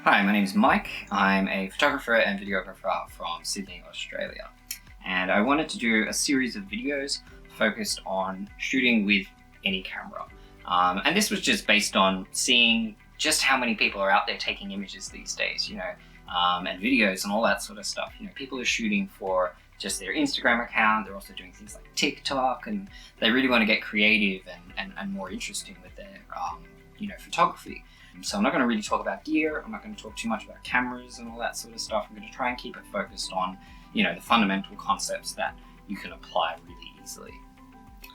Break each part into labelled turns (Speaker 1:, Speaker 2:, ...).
Speaker 1: Hi, my name is Mike. I'm a photographer and videographer from Sydney, Australia. And I wanted to do a series of videos focused on shooting with any camera. And this was just based on seeing just how many people are out there taking images these days, and videos and all that sort of stuff. People are shooting for just their Instagram account. They're also doing things like TikTok, and they really want to get creative and more interesting with their, photography. So I'm not going to really talk about gear. I'm not going to talk too much about cameras and all that sort of stuff. I'm going to try and keep it focused on, the fundamental concepts that you can apply really easily.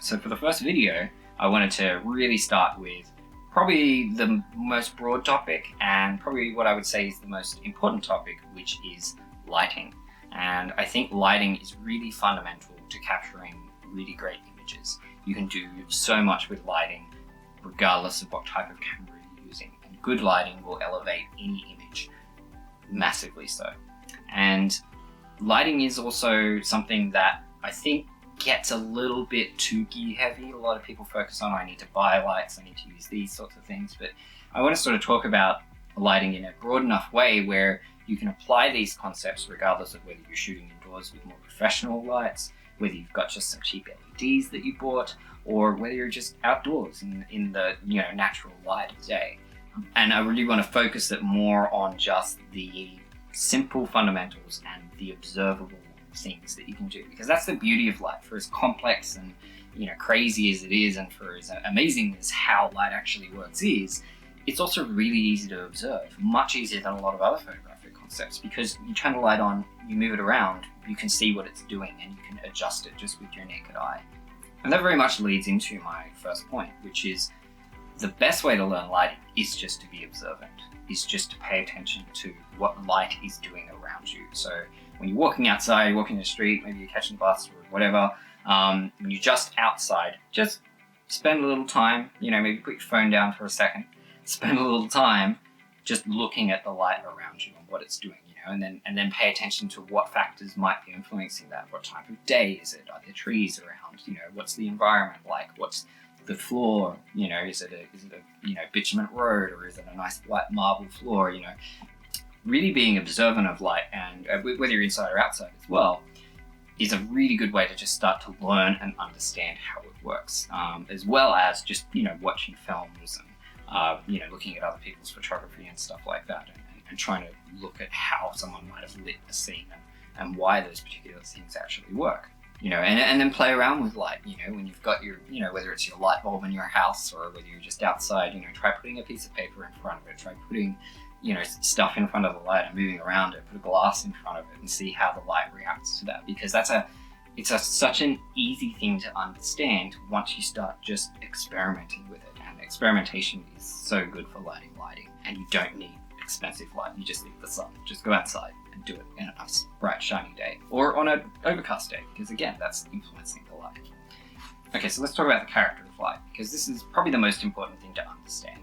Speaker 1: So for the first video, I wanted to really start with probably the most broad topic and probably what I would say is the most important topic, which is lighting. And I think lighting is really fundamental to capturing really great images. You can do so much with lighting, regardless of what type of camera you're using. And good lighting will elevate any image, massively so. And lighting is also something that I think gets a little bit too gear heavy. A lot of people focus on, I need to buy lights, I need to use these sorts of things. But I want to sort of talk about lighting in a broad enough way where you can apply these concepts regardless of whether you're shooting indoors with more professional lights, whether you've got just some cheap LEDs that you bought, or whether you're just outdoors in the natural light of day. And I really want to focus it more on just the simple fundamentals and the observable things that you can do, because that's the beauty of light. For as complex and crazy as it is, and for as amazing as how light actually works is, it's also really easy to observe, much easier than a lot of other photographic concepts, because you turn the light on, you move it around, you can see what it's doing and you can adjust it just with your naked eye. And that very much leads into my first point, which is the best way to learn lighting is just to be observant, is just to pay attention to what light is doing around you. So when you're walking outside, you're walking the street, maybe you're catching the bus or whatever, when you're just outside, just spend a little time, maybe put your phone down for a second, spend a little time just looking at the light around you and what it's doing, and then pay attention to what factors might be influencing that. What type of day is it? Are there trees around? What's the environment like? What's the floor? Is it a bitumen road, or is it a nice white marble floor? Really being observant of light, and whether you're inside or outside as well, is a really good way to just start to learn and understand how it works, as well as just watching films and looking at other people's photography and stuff like that, and trying to look at how someone might have lit a scene and why those particular things actually work. And then play around with light, when you've got your, whether it's your light bulb in your house or whether you're just outside, try putting a piece of paper in front of it, try putting, stuff in front of the light and moving around it, put a glass in front of it and see how the light reacts to that, because it's such an easy thing to understand once you start just experimenting with it. And experimentation is so good for lighting, and you don't need expensive light, you just need the sun. Just go outside and do it in a nice, bright, shiny day, or on an overcast day, because again, that's influencing the light. Okay, so let's talk about the character of light, because this is probably the most important thing to understand.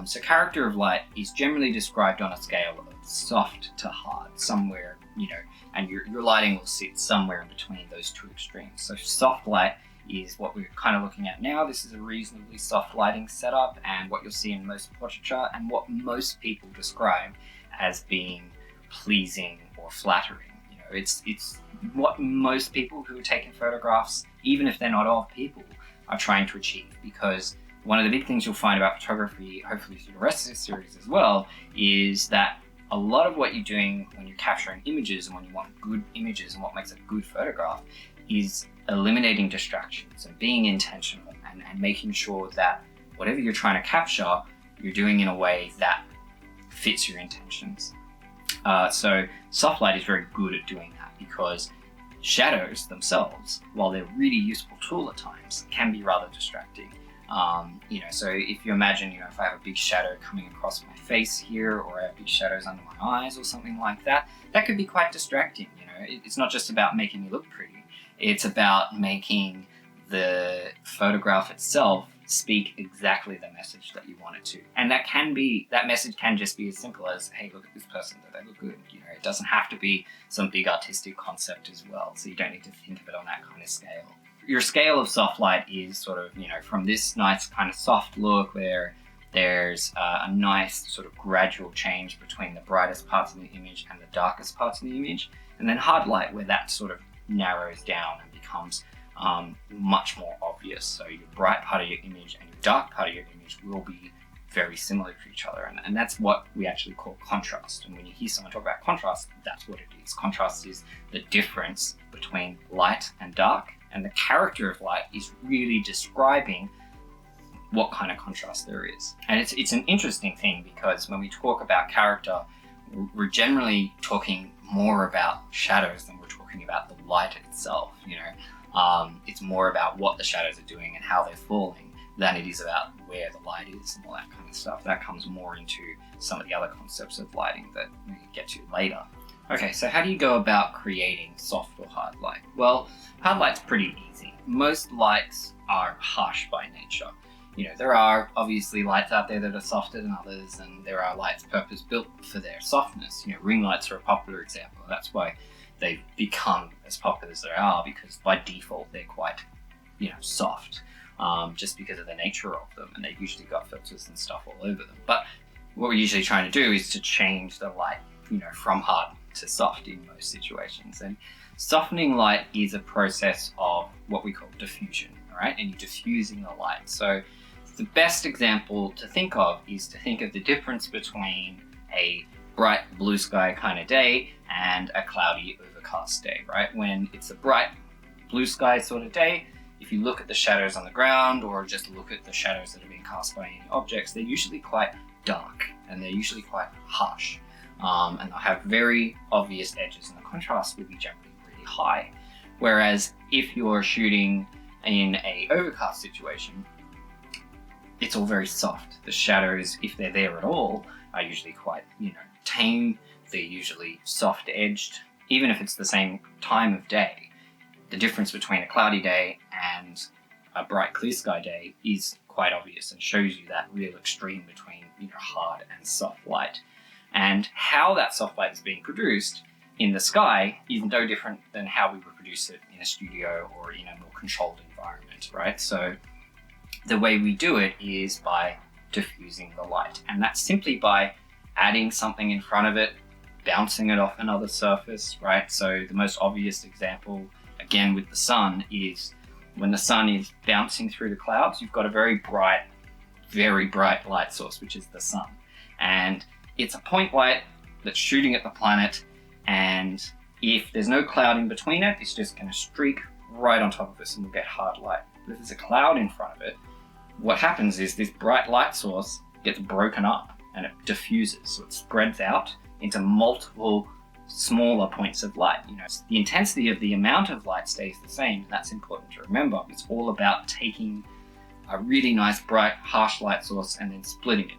Speaker 1: So character of light is generally described on a scale of soft to hard, somewhere, and your lighting will sit somewhere in between those two extremes. So soft light is what we're kind of looking at now. This is a reasonably soft lighting setup, and what you'll see in most portraiture, and what most people describe as being pleasing or flattering. It's what most people who are taking photographs, even if they're not of people, are trying to achieve, because one of the big things you'll find about photography, hopefully through the rest of this series as well, is that a lot of what you're doing when you're capturing images and when you want good images and what makes a good photograph is eliminating distractions and being intentional and making sure that whatever you're trying to capture, you're doing in a way that fits your intentions. So soft light is very good at doing that, because shadows themselves, while they're a really useful tool at times, can be rather distracting. So if you imagine, if I have a big shadow coming across my face here, or I have big shadows under my eyes or something like that, that could be quite distracting. It's not just about making me look pretty. It's about making the photograph itself speak exactly the message that you want it to. And that message can just be as simple as, hey, look at this person, do they look good? It doesn't have to be some big artistic concept as well. So you don't need to think of it on that kind of scale. Your scale of soft light is sort of, from this nice kind of soft look where there's a nice sort of gradual change between the brightest parts of the image and the darkest parts of the image. And then hard light, where that sort of narrows down and becomes much more obvious. So your bright part of your image and your dark part of your image will be very similar to each other. And that's what we actually call contrast. And when you hear someone talk about contrast, that's what it is. Contrast is the difference between light and dark. And the character of light is really describing what kind of contrast there is. And it's an interesting thing, because when we talk about character, we're generally talking more about shadows than we're talking about the light itself. It's more about what the shadows are doing and how they're falling than it is about where the light is and all that kind of stuff. That comes more into some of the other concepts of lighting that we can get to later. Okay, so how do you go about creating soft or hard light? Well, hard light's pretty easy. Most lights are harsh by nature. There are obviously lights out there that are softer than others, and there are lights purpose-built for their softness. Ring lights are a popular example. That's why they've become as popular as they are, because by default they're quite, soft, just because of the nature of them, and they've usually got filters and stuff all over them. But what we're usually trying to do is to change the light, from hard to soft in most situations. And softening light is a process of what we call diffusion, right? And you're diffusing the light. So the best example to think of is to think of the difference between a bright blue sky kind of day and a cloudy overcast day, right? When it's a bright blue sky sort of day, if you look at the shadows on the ground or just look at the shadows that are being cast by any objects, they're usually quite dark and they're usually quite harsh. And they'll have very obvious edges, and the contrast will be generally really high. Whereas if you're shooting in a overcast situation, it's all very soft. The shadows, if they're there at all, are usually quite, tame. They're usually soft edged. Even if it's the same time of day, the difference between a cloudy day and a bright clear sky day is quite obvious and shows you that real extreme between, hard and soft light. And how that soft light is being produced in the sky is no different than how we would produce it in a studio or in a more controlled environment, right? So the way we do it is by diffusing the light, and that's simply by adding something in front of it, bouncing it off another surface, right? So the most obvious example, again with the sun, is when the sun is bouncing through the clouds, you've got a very bright light source, which is the sun. And it's a point light that's shooting at the planet, and if there's no cloud in between it, it's just going to streak right on top of us and we'll get hard light. But if there's a cloud in front of it, what happens is this bright light source gets broken up and it diffuses, so it spreads out into multiple smaller points of light. The intensity of the amount of light stays the same, and that's important to remember. It's all about taking a really nice, bright, harsh light source and then splitting it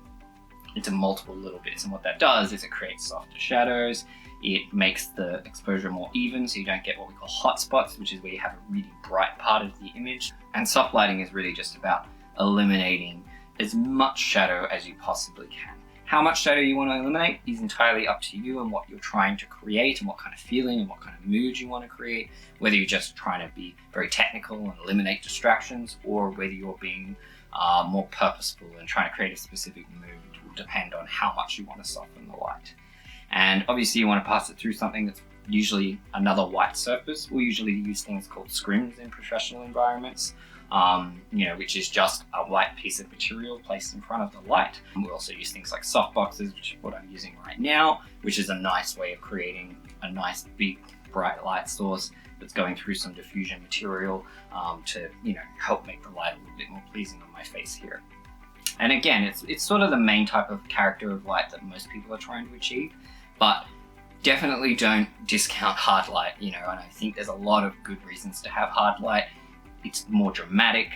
Speaker 1: into multiple little bits. And what that does is it creates softer shadows. It makes the exposure more even, so you don't get what we call hot spots, which is where you have a really bright part of the image. And soft lighting is really just about eliminating as much shadow as you possibly can. How much shadow you want to eliminate is entirely up to you and what you're trying to create and what kind of feeling and what kind of mood you want to create, whether you're just trying to be very technical and eliminate distractions, or whether you're being more purposeful and trying to create a specific mood. It will depend on how much you want to soften the light. And obviously you want to pass it through something that's usually another white surface. We'll usually use things called scrims in professional environments, which is just a white piece of material placed in front of the light. We also use things like softboxes, which is what I'm using right now, which is a nice way of creating a nice big bright light source that's going through some diffusion material to help make the light a little bit more pleasing on my face here. And again, it's sort of the main type of character of light that most people are trying to achieve, but definitely don't discount hard light, and I think there's a lot of good reasons to have hard light. It's more dramatic,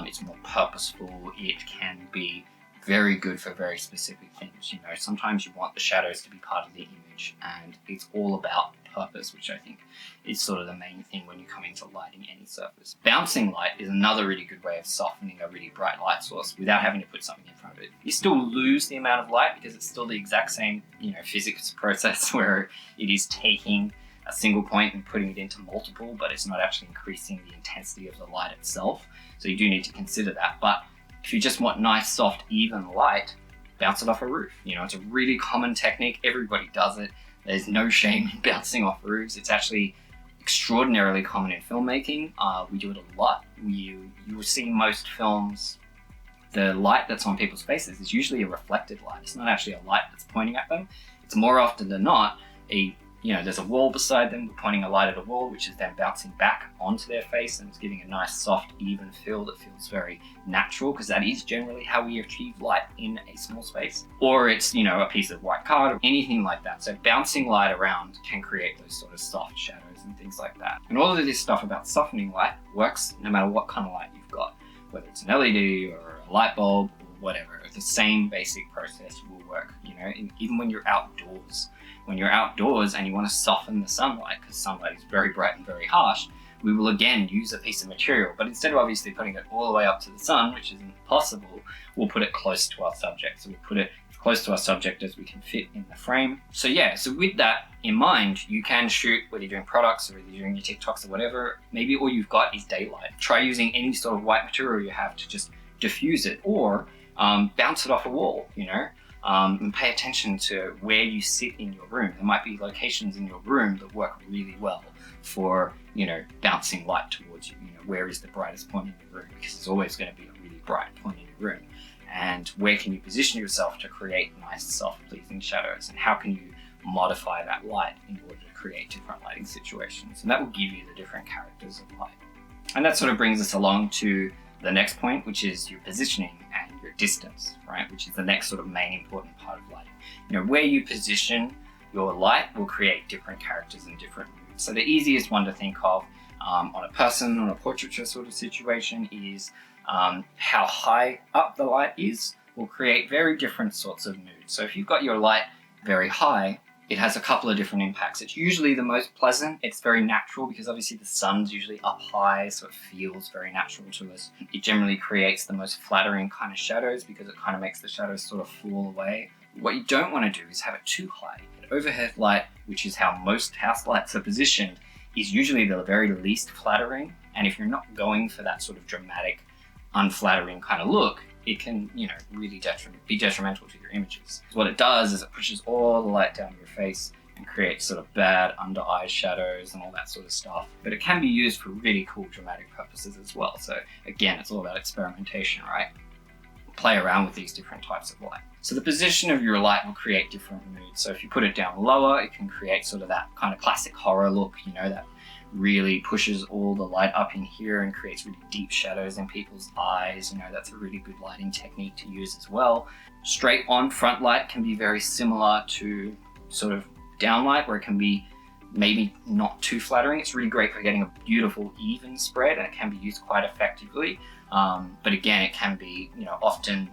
Speaker 1: it's more purposeful, it can be very good for very specific things. Sometimes you want the shadows to be part of the image, and it's all about purpose, which I think is sort of the main thing when you're coming to lighting any surface. Bouncing light is another really good way of softening a really bright light source without having to put something in front of it. You still lose the amount of light because it's still the exact same, physics process where it is taking a single point and putting it into multiple, but it's not actually increasing the intensity of the light itself. So you do need to consider that. But If you just want nice, soft, even light, bounce it off a roof. You know, it's a really common technique. Everybody does it. There's no shame in bouncing off roofs. It's actually extraordinarily common in filmmaking. We do it a lot. You will see most films, the light that's on people's faces is usually a reflected light. It's not actually a light that's pointing at them. It's more often than not there's a wall beside them, we're pointing a light at a wall, which is then bouncing back onto their face, and it's giving a nice, soft, even feel that feels very natural, because that is generally how we achieve light in a small space. Or it's, a piece of white card or anything like that. So bouncing light around can create those sort of soft shadows and things like that. And all of this stuff about softening light works no matter what kind of light you've got, whether it's an LED or a light bulb or whatever. The same basic process will work, even when you're outdoors. When you're outdoors and you want to soften the sunlight, because sunlight is very bright and very harsh, we will again use a piece of material, but instead of obviously putting it all the way up to the sun, which isn't possible, we'll put it close to our subject. So we'll put it as close to our subject as we can fit in the frame. So with that in mind, you can shoot, whether you're doing products or whether you're doing your TikToks or whatever, maybe all you've got is daylight. Try using any sort of white material you have to just diffuse it, or bounce it off a wall, and pay attention to where you sit in your room. There might be locations in your room that work really well for, bouncing light towards you. Where is the brightest point in your room? Because there's always going to be a really bright point in your room. And where can you position yourself to create nice, soft, pleasing shadows? And how can you modify that light in order to create different lighting situations? And that will give you the different characters of light. And that sort of brings us along to the next point, which is your positioning and your distance, right? Which is the next sort of main important part of lighting. Where you position your light will create different characters and different moods. So the easiest one to think of on a person, on a portraiture sort of situation is how high up the light is will create very different sorts of moods. So if you've got your light very high, it has a couple of different impacts. It's usually the most pleasant. It's very natural because obviously the sun's usually up high, so it feels very natural to us. It generally creates the most flattering kind of shadows because it kind of makes the shadows sort of fall away. What you don't want to do is have it too high. An overhead light, which is how most house lights are positioned, is usually the very least flattering. And if you're not going for that sort of dramatic, unflattering kind of look, it can, really be detrimental to your images. What it does is it pushes all the light down your face and creates sort of bad under eye shadows and all that sort of stuff. But it can be used for really cool dramatic purposes as well. So again, it's all about experimentation, right? Play around with these different types of light. So the position of your light will create different moods. So if you put it down lower, it can create sort of that kind of classic horror look, that really pushes all the light up in here and creates really deep shadows in people's eyes. That's a really good lighting technique to use as well. Straight on front light can be very similar to sort of downlight, where it can be maybe not too flattering. It's really great for getting a beautiful even spread, and it can be used quite effectively. But again, it can be, often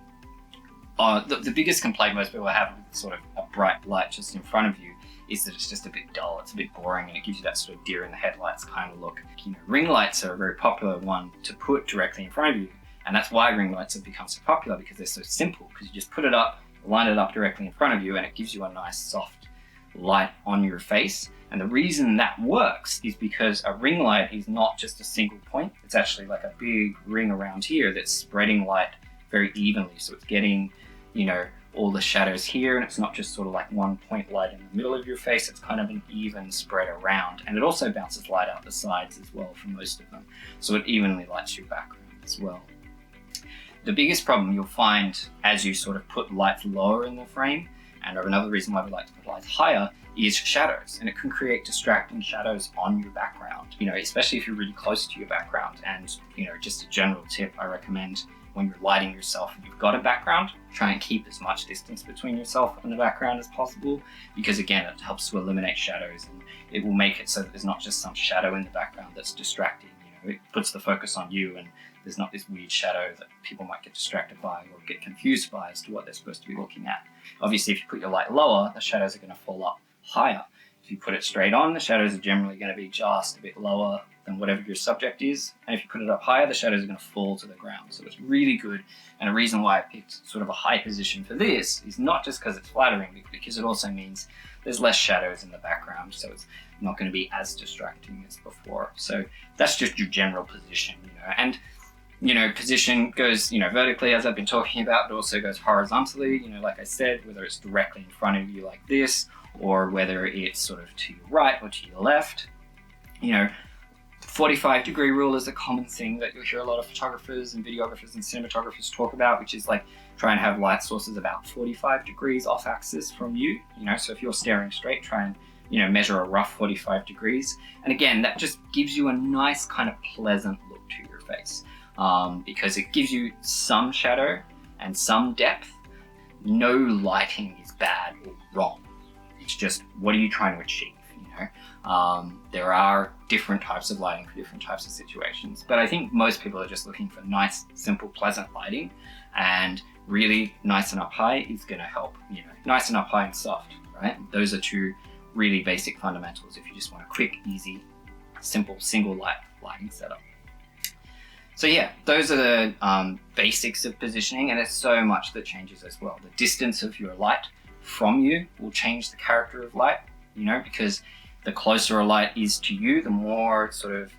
Speaker 1: the biggest complaint most people have with sort of a bright light just in front of you is that it's just a bit dull, it's a bit boring, and it gives you that sort of deer in the headlights kind of look. Ring lights are a very popular one to put directly in front of you, and that's why ring lights have become so popular, because they're so simple, because you just put it up, line it up directly in front of you, and it gives you a nice soft light on your face. And the reason that works is because a ring light is not just a single point, it's actually like a big ring around here that's spreading light very evenly, so it's getting, all the shadows here, and it's not just sort of like one point light in the middle of your face, it's kind of an even spread around. And it also bounces light out the sides as well for most of them, so it evenly lights your background as well. The biggest problem you'll find as you sort of put lights lower in the frame, and another reason why we like to put lights higher, is shadows, and it can create distracting shadows on your background, especially if you're really close to your background. And just a general tip I recommend: when you're lighting yourself and you've got a background, try and keep as much distance between yourself and the background as possible, because again, it helps to eliminate shadows, and it will make it so that there's not just some shadow in the background that's distracting. It puts the focus on you, and there's not this weird shadow that people might get distracted by or get confused by as to what they're supposed to be looking at. Obviously, if you put your light lower, the shadows are going to fall up higher. If you put it straight on, the shadows are generally going to be just a bit lower than whatever your subject is. And if you put it up higher, the shadows are going to fall to the ground. So it's really good. And a reason why I picked sort of a high position for this is not just because it's flattering, because it also means there's less shadows in the background. So it's not going to be as distracting as before. So that's just your general position, And position goes, vertically, as I've been talking about, but also goes horizontally, like I said, whether it's directly in front of you like this, or whether it's sort of to your right or to your left. 45-degree rule is a common thing that you'll hear a lot of photographers and videographers and cinematographers talk about, which is like try and have light sources about 45 degrees off axis from you. So if you're staring straight, try and measure a rough 45 degrees. And again, that just gives you a nice kind of pleasant look to your face, because it gives you some shadow and some depth. No lighting is bad or wrong. It's just, what are you trying to achieve? There are different types of lighting for different types of situations, but I think most people are just looking for nice, simple, pleasant lighting, and really nice and up high is going to help. Nice and up high and soft, right? Those are two really basic fundamentals if you just want a quick, easy, simple, single lighting setup. So yeah, those are the basics of positioning, and there's so much that changes as well. The distance of your light from you will change the character of light, because the closer a light is to you, the more sort of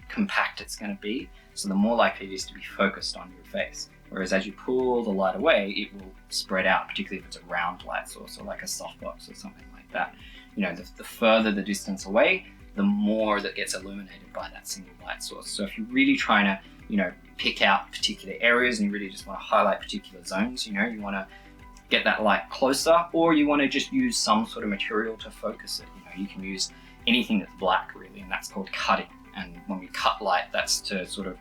Speaker 1: compact it's going to be. So the more likely it is to be focused on your face. Whereas as you pull the light away, it will spread out, particularly if it's a round light source or like a softbox or something like that. The further the distance away, the more that gets illuminated by that single light source. So if you're really trying to, pick out particular areas and you really just want to highlight particular zones, you want to get that light closer, or you want to just use some sort of material to focus it. You can use anything that's black really, and that's called cutting. And when we cut light, that's to sort of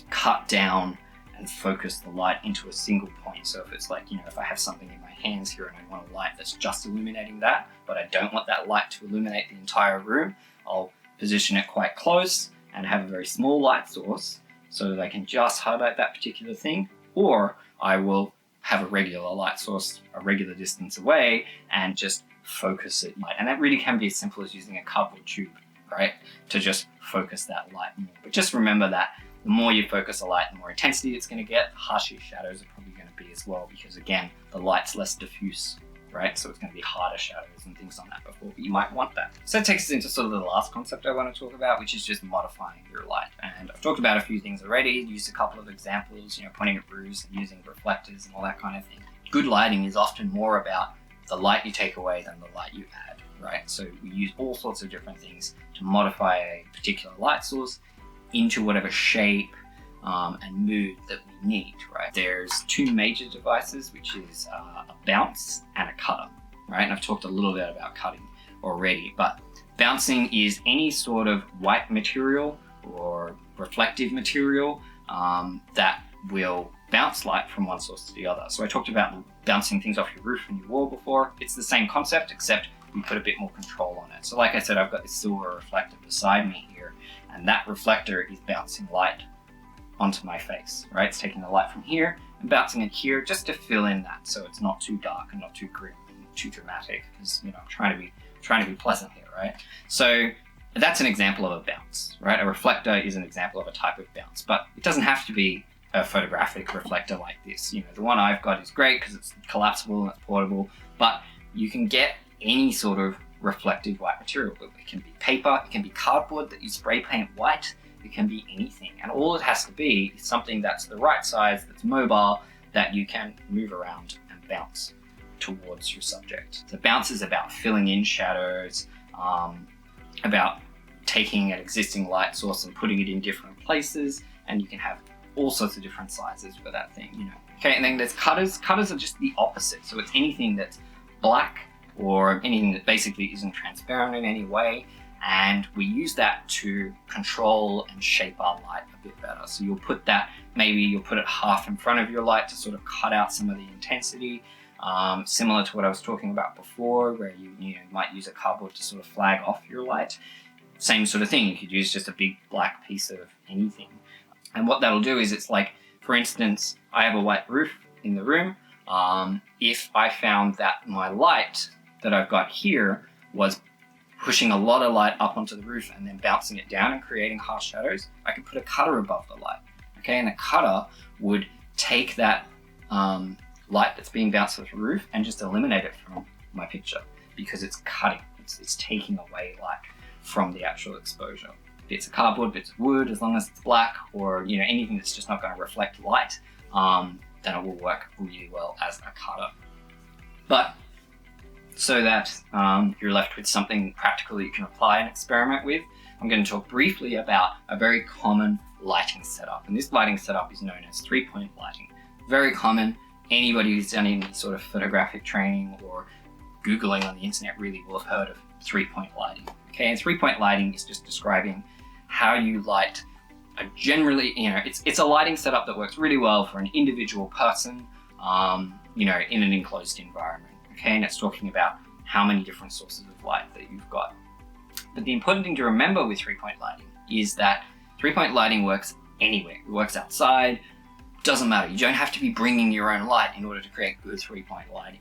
Speaker 1: cut down and focus the light into a single point. So if it's like, if I have something in my hands here and I want a light that's just illuminating that, but I don't want that light to illuminate the entire room, I'll position it quite close and have a very small light source so that I can just highlight that particular thing, or I will have a regular light source a regular distance away and just focus it. And that really can be as simple as using a cardboard tube, right? To just focus that light more. But just remember that the more you focus a light, the more intensity it's going to get, the harsher your shadows are probably going to be as well, because again, the light's less diffuse, right? So it's going to be harder shadows and things on that before, but you might want that. So that takes us into sort of the last concept I want to talk about, which is just modifying your light. And I've talked about a few things already, used a couple of examples, pointing at roofs and using reflectors and all that kind of thing. Good lighting is often more about the light you take away than the light you add, right? So we use all sorts of different things to modify a particular light source into whatever shape and mood that we need, right? There's two major devices, which is a bounce and a cutter, right? And I've talked a little bit about cutting already, but bouncing is any sort of white material or reflective material that will bounce light from one source to the other. So I talked about bouncing things off your roof and your wall before. It's the same concept, except we put a bit more control on it. So like I said, I've got this silver reflector beside me here, and that reflector is bouncing light onto my face, right? It's taking the light from here and bouncing it here just to fill in that, so it's not too dark and not too grim and too dramatic, because I'm trying to be pleasant here, right? So that's an example of a bounce, right? A reflector is an example of a type of bounce, but it doesn't have to be a photographic reflector like this. The one I've got is great because it's collapsible and it's portable, but you can get any sort of reflective white material. It can be paper, it can be cardboard that you spray paint white, it can be anything. And all it has to be is something that's the right size, that's mobile, that you can move around and bounce towards your subject. So bounce is about filling in shadows, about taking an existing light source and putting it in different places, and you can have all sorts of different sizes for that thing, Okay, and then there's cutters. Cutters are just the opposite. So it's anything that's black or anything that basically isn't transparent in any way, and we use that to control and shape our light a bit better. So you'll put it half in front of your light to sort of cut out some of the intensity, similar to what I was talking about before, where you might use a cardboard to sort of flag off your light. Same sort of thing, you could use just a big black piece of anything. And what that'll do is, it's like, for instance, I have a white roof in the room. If I found that my light that I've got here was pushing a lot of light up onto the roof and then bouncing it down and creating harsh shadows, I could put a cutter above the light, okay? And the cutter would take that light that's being bounced off the roof and just eliminate it from my picture, because it's cutting, it's taking away light from the actual exposure. bits of cardboard, bits of wood, as long as it's black, or anything that's just not going to reflect light, then it will work really well as a cutter. But so that you're left with something practical you can apply and experiment with, I'm going to talk briefly about a very common lighting setup. And this lighting setup is known as 3-point lighting. Very common. Anybody who's done any sort of photographic training or Googling on the internet really will have heard of 3-point lighting. Okay, and 3-point lighting is just describing how you light a generally, it's a lighting setup that works really well for an individual person, in an enclosed environment. Okay, and it's talking about how many different sources of light that you've got. But the important thing to remember with 3-point lighting is that 3-point lighting works anywhere. It works outside, doesn't matter. You don't have to be bringing your own light in order to create good 3-point lighting.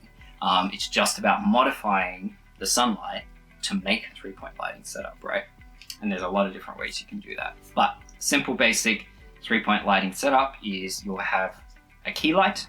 Speaker 1: It's just about modifying the sunlight to make a 3-point lighting setup, right? And there's a lot of different ways you can do that. But simple basic 3-point lighting setup is you'll have a key light,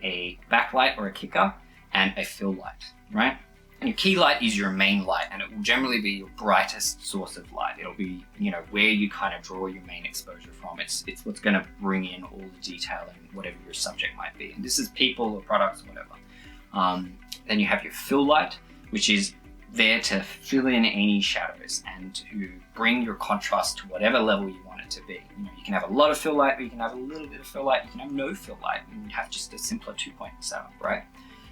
Speaker 1: a backlight or a kicker, and a fill light, right? And your key light is your main light, and it will generally be your brightest source of light. It'll be, where you kind of draw your main exposure from. It's what's going to bring in all the detail and whatever your subject might be. And this is people or products or whatever. Then you have your fill light, which is there to fill in any shadows and to bring your contrast to whatever level you want it to be. You can have a lot of fill light, or you can have a little bit of fill light. You can have no fill light, and you have just a simpler 2-point setup, right?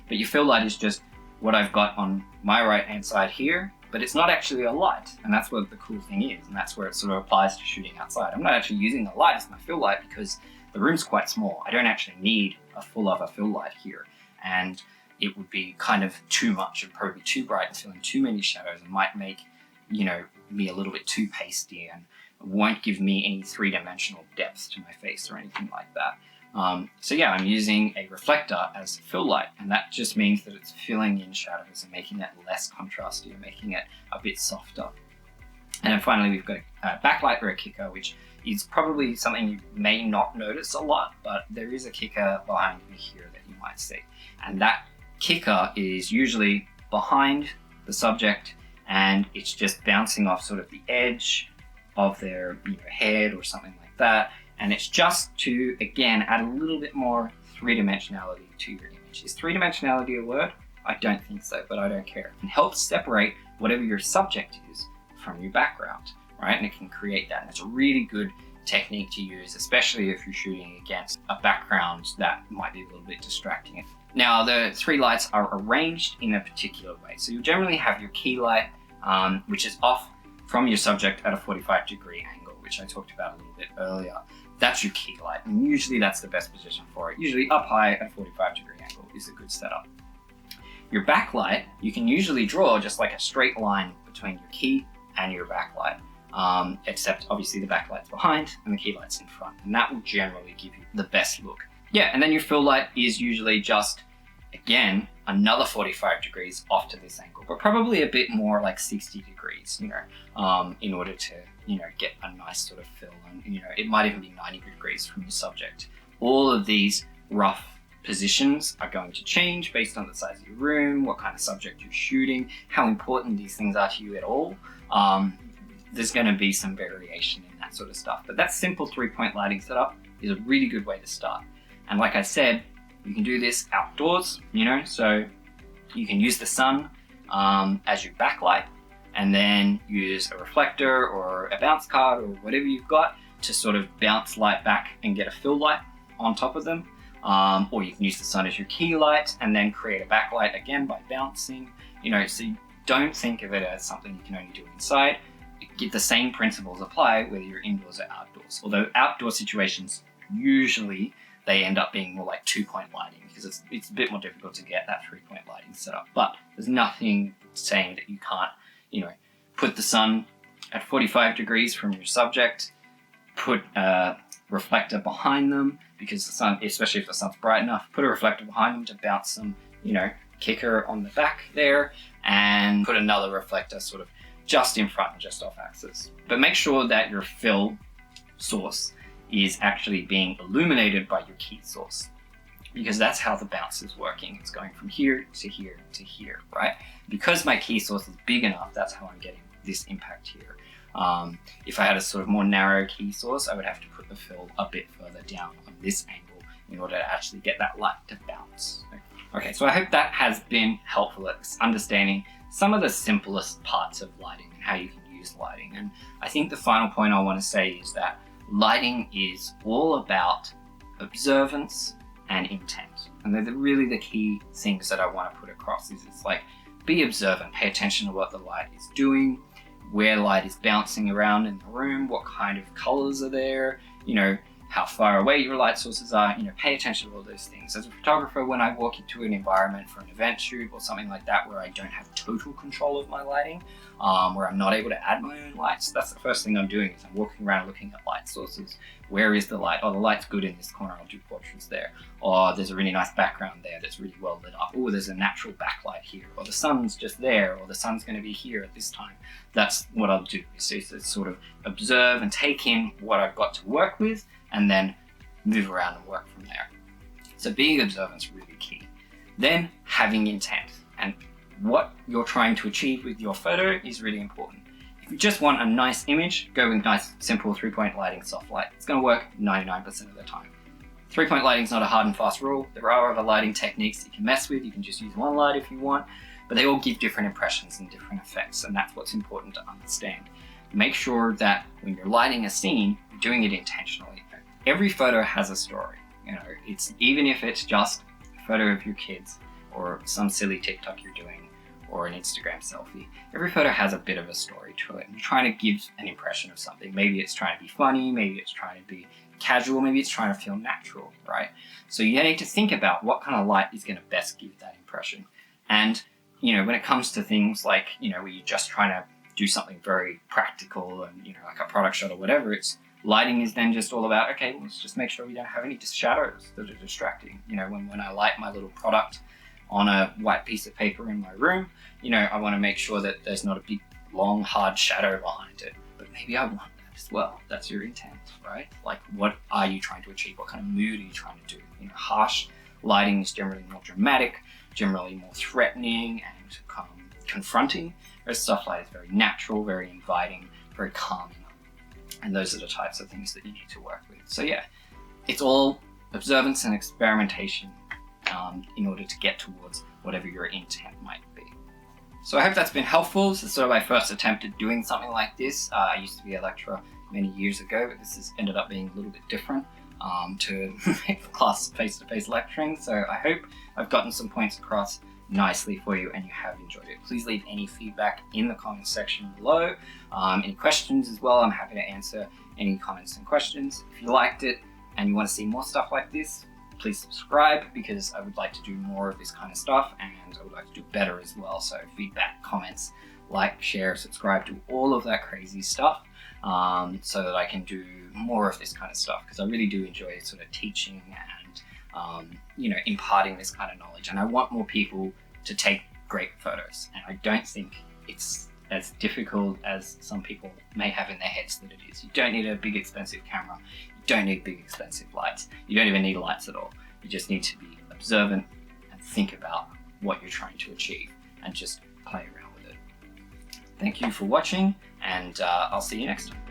Speaker 1: But your fill light is just what I've got on my right-hand side here, but it's not actually a light, and that's what the cool thing is, and that's where it sort of applies to shooting outside. I'm not actually using the light as my fill light because the room's quite small. I don't actually need a fill light here, and it would be kind of too much. It would probably be too bright and fill in too many shadows and might make, me a little bit too pasty and won't give me any 3-dimensional depth to my face or anything like that. So yeah, I'm using a reflector as fill light, and that just means that it's filling in shadows and making it less contrasty and making it a bit softer. And then finally, we've got a backlight or a kicker, which is probably something you may not notice a lot, but there is a kicker behind me here that you might see. And that kicker is usually behind the subject, and it's just bouncing off sort of the edge of their head or something like that. And it's just to, again, add a little bit more 3-dimensionality to your image. Is 3-dimensionality a word? I don't think so, but I don't care. It helps separate whatever your subject is from your background, right? And it can create that. And it's a really good technique to use, especially if you're shooting against a background that might be a little bit distracting. Now, the 3 lights are arranged in a particular way. So you generally have your key light, which is off from your subject at a 45-degree angle, which I talked about a little bit earlier. That's your key light, and usually that's the best position for it. Usually up high at a 45-degree angle is a good setup. Your backlight, you can usually draw just like a straight line between your key and your backlight, except obviously the backlight's behind and the key light's in front, and that will generally give you the best look. Yeah, and then your fill light is usually just, again, another 45 degrees off to this angle, but probably a bit more like 60 degrees, in order to get a nice sort of fill, and it might even be 90 degrees from your subject. All of these rough positions are going to change based on the size of your room, what kind of subject you're shooting, how important these things are to you at all. There's going to be some variation in that sort of stuff, but that simple 3-point lighting setup is a really good way to start. And like I said, you can do this outdoors, so you can use the sun as your backlight, and then use a reflector or a bounce card or whatever you've got to sort of bounce light back and get a fill light on top of them. Or you can use the sun as your key light and then create a backlight again by bouncing, so you don't think of it as something you can only do inside. The same principles apply whether you're indoors or outdoors. Although outdoor situations, usually they end up being more like 2-point lighting because it's a bit more difficult to get that 3-point lighting set up. But there's nothing saying that you can't put the sun at 45 degrees from your subject, put a reflector behind them, because the sun, especially if the sun's bright enough, put a reflector behind them to bounce some, kicker on the back there, and put another reflector sort of just in front and just off axis. But make sure that your fill source is actually being illuminated by your key source, because that's how the bounce is working. It's going from here to here to here, right? Because my key source is big enough, that's how I'm getting this impact here. If I had a sort of more narrow key source, I would have to put the fill a bit further down on this angle in order to actually get that light to bounce. Okay, so I hope that has been helpful at understanding some of the simplest parts of lighting and how you can use lighting. And I think the final point I want to say is that lighting is all about observance and intent. And they're really the key things that I want to put across. It's like, be observant, pay attention to what the light is doing, where light is bouncing around in the room, what kind of colors are there, how far away your light sources are, pay attention to all those things. As a photographer, when I walk into an environment for an event shoot or something like that where I don't have total control of my lighting, where I'm not able to add my own lights, that's the first thing I'm doing is I'm walking around looking at light sources. Where is the light? Oh, the light's good in this corner, I'll do portraits there. Or there's a really nice background there that's really well lit up. Oh, there's a natural backlight here. Or the sun's just there, or the sun's gonna be here at this time. That's what I'll do, is sort of observe and take in what I've got to work with, and then move around and work from there. So being observant is really key. Then having intent, and what you're trying to achieve with your photo is really important. If you just want a nice image, go with nice, simple 3-point lighting, soft light. It's gonna work 99% of the time. 3-point lighting is not a hard and fast rule. There are other lighting techniques you can mess with. You can just use one light if you want, but they all give different impressions and different effects, and that's what's important to understand. Make sure that when you're lighting a scene, you're doing it intentionally. Every photo has a story. It's even if it's just a photo of your kids or some silly TikTok you're doing or an Instagram selfie. Every photo has a bit of a story to it. You're trying to give an impression of something. Maybe it's trying to be funny, maybe it's trying to be casual, maybe it's trying to feel natural, right? So you need to think about what kind of light is going to best give that impression. And when it comes to things like where you're just trying to do something very practical and like a product shot or whatever, lighting is then just all about, okay, well, let's just make sure we don't have any shadows that are distracting. When I light my little product on a white piece of paper in my room, I want to make sure that there's not a big, long, hard shadow behind it. But maybe I want that as well. That's your intent, right? Like, what are you trying to achieve? What kind of mood are you trying to do? Harsh lighting is generally more dramatic, generally more threatening and confronting, whereas soft light is very natural, very inviting, very calming. And those are the types of things that you need to work with. So yeah, it's all observance and experimentation in order to get towards whatever your intent might be. So I hope that's been helpful. This is sort of my first attempt at doing something like this. I used to be a lecturer many years ago, but this has ended up being a little bit different to make the class face-to-face lecturing. So I hope I've gotten some points across nicely for you and you have enjoyed it. Please leave any feedback in the comments section below. Any questions as well, I'm happy to answer any comments and questions. If you liked it and you want to see more stuff like this, please subscribe, because I would like to do more of this kind of stuff and I would like to do better as well. So feedback, comments, like, share, subscribe, do all of that crazy stuff so that I can do more of this kind of stuff, because I really do enjoy sort of teaching and imparting this kind of knowledge. And I want more people to take great photos. And I don't think it's as difficult as some people may have in their heads that it is. You don't need a big expensive camera. You don't need big expensive lights. You don't even need lights at all. You just need to be observant and think about what you're trying to achieve and just play around with it. Thank you for watching, and I'll see you next time.